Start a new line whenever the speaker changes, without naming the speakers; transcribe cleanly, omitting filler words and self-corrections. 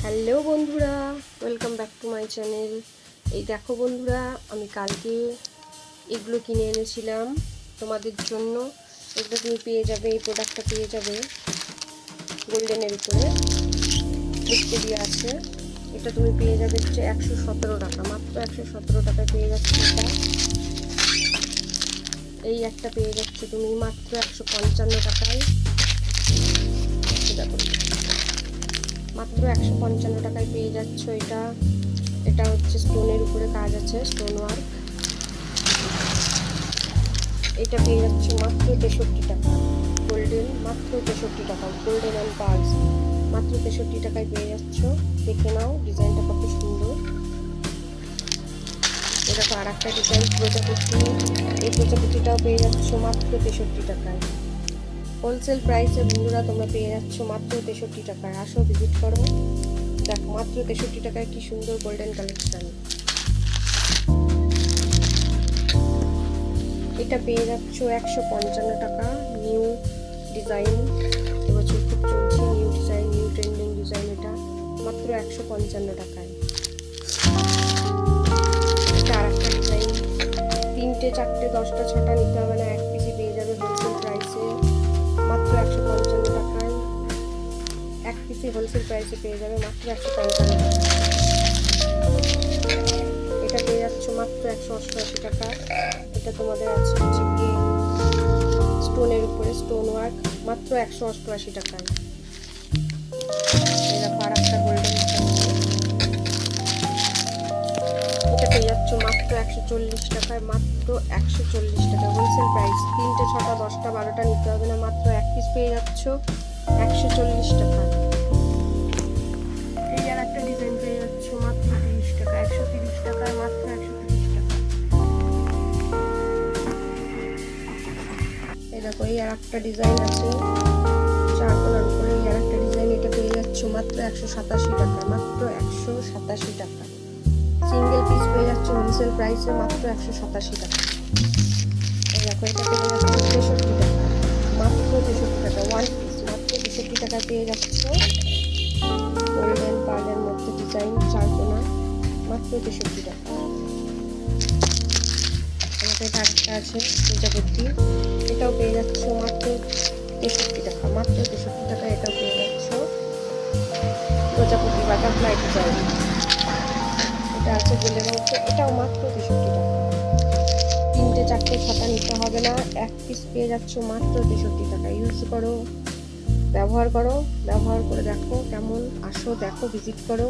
Hello বন্ধুরা, welcome back to my channel. এই দেখো বন্ধুরা, আমি কালকে এগুলো কিনে এনেছিলাম তোমাদের জন্য। এগুলো তুমি পেয়ে যাবে, এই প্রোডাক্টটা পেয়ে যাবে গোল্ডেনের উপরে লিখতে দিয়ে আছে। এটা তুমি পেয়ে যাবে হচ্ছে 117 টাকা, মাত্র 117 টাকায় পেয়ে যাচ্ছে এটা। এই একটা পেয়ে যাচ্ছে তুমি মাত্র 155 টাকায়, মাত্র 155 টাকায় পেয়ে যাচ্ছ এটা। এটা হচ্ছে স্টোনের উপরে কাজ আছে, স্টোন ওয়ার্ক। এটা পেয়ে যাচ্ছ মাত্র 63 টাকা, গোল্ডেন মাত্র 63 টাকা, গোল্ডেন অ্যান্ড পার্লস মাত্র 63 টাকায় পেয়ে যাচ্ছ। দেখে নাও ডিজাইনটা কত সুন্দর। এটা তো আর একটা ডিজাইন প্রজাপতি, এই প্রজাপতিটাও পেয়ে যাচ্ছ মাত্র 63 টাকায়। হোলসেল প্রাইসে বন্ধুরা তোমরা পেয়ে যাচ্ছ মাত্র 63 টাকায়। আসো ভিজিট করো, দেখো মাত্র 63 টাকায় কি সুন্দর গোল্ডেন কালেকশন। এটা পেয়ে যাচ্ছ 155 টাকা, নিউ ডিজাইন, এবছর খুব চলছে new design, new trending design. এটা মাত্র 155 টাকায়। এটা আর একটা ডিজাইন, 3টে 4টে 10টা 6টা নিতে হবে না, এক পিসি পেয়ে যাবে হোলসেল প্রাইসে মাত্র 155 টাকায়। এক পিসি হোলসেল প্রাইসে পেয়ে যাবে মাত্র 155 টাকা। এটা পেয়ে যাচ্ছ মাত্র 188 টাকা। এটা তোমাদের আছে হচ্ছে কি স্টোনের উপরে স্টোন ওয়ার্ক, মাত্র 188 টাকায়। এটা আর একটা গোল্ডেন, এটা পেয়ে যাচ্ছ মাত্র 140 টাকায়, মাত্র 140 টাকা হোলসেল প্রাইস। 3টে 6টা 10টা 12টা নিতে হবে না, মাত্র এক পিস পেয়ে যাচ্ছ 140 টাকা। এই আর একটা ডিজাইন পেয়ে যাচ্ছ মাত্র 30 টাকা, 130 টাকায়, মাত্র 130 টাকা। এই দেখো এই আর একটা ডিজাইন আছে চারকোনার উপরে, এই আর একটা ডিজাইন, এটা পেয়ে যাচ্ছ মাত্র 187 টাকা, মাত্র 187 টাকা। সিঙ্গেল পিস পেয়ে যাচ্ছে হোলসেল প্রাইসে মাত্র 187 টাকা। এই দেখো এটা পেয়ে যাচ্ছে 63 টাকা, মাত্র 63 টাকা। ওয়ান পিস মাত্র 63 টাকায় পেয়ে যাচ্ছ। গোল্ডেন পার্লের মধ্যে ডিজাইন চারকোনা, মাত্র 63 টাকা। আমাদের এটা একটা আছে প্রজাপতি, এটাও পেয়ে যাচ্ছ মাত্র 63 টাকা, মাত্র 63 টাকা। এটাও পেয়ে যাচ্ছ প্রজাপতি বাটারফ্লাই ডিজাইন। এটা আছে গোল্ডেন মধ্যে, এটাও মাত্র 63 টাকা। 3টে 4টে 6টা নিতে হবে না, এক পিস পেয়ে যাচ্ছ মাত্র 63 টাকা। ইউজ করো, ব্যবহার করো, ব্যবহার করে দেখো কেমন। আসো দেখো, ভিজিট করো।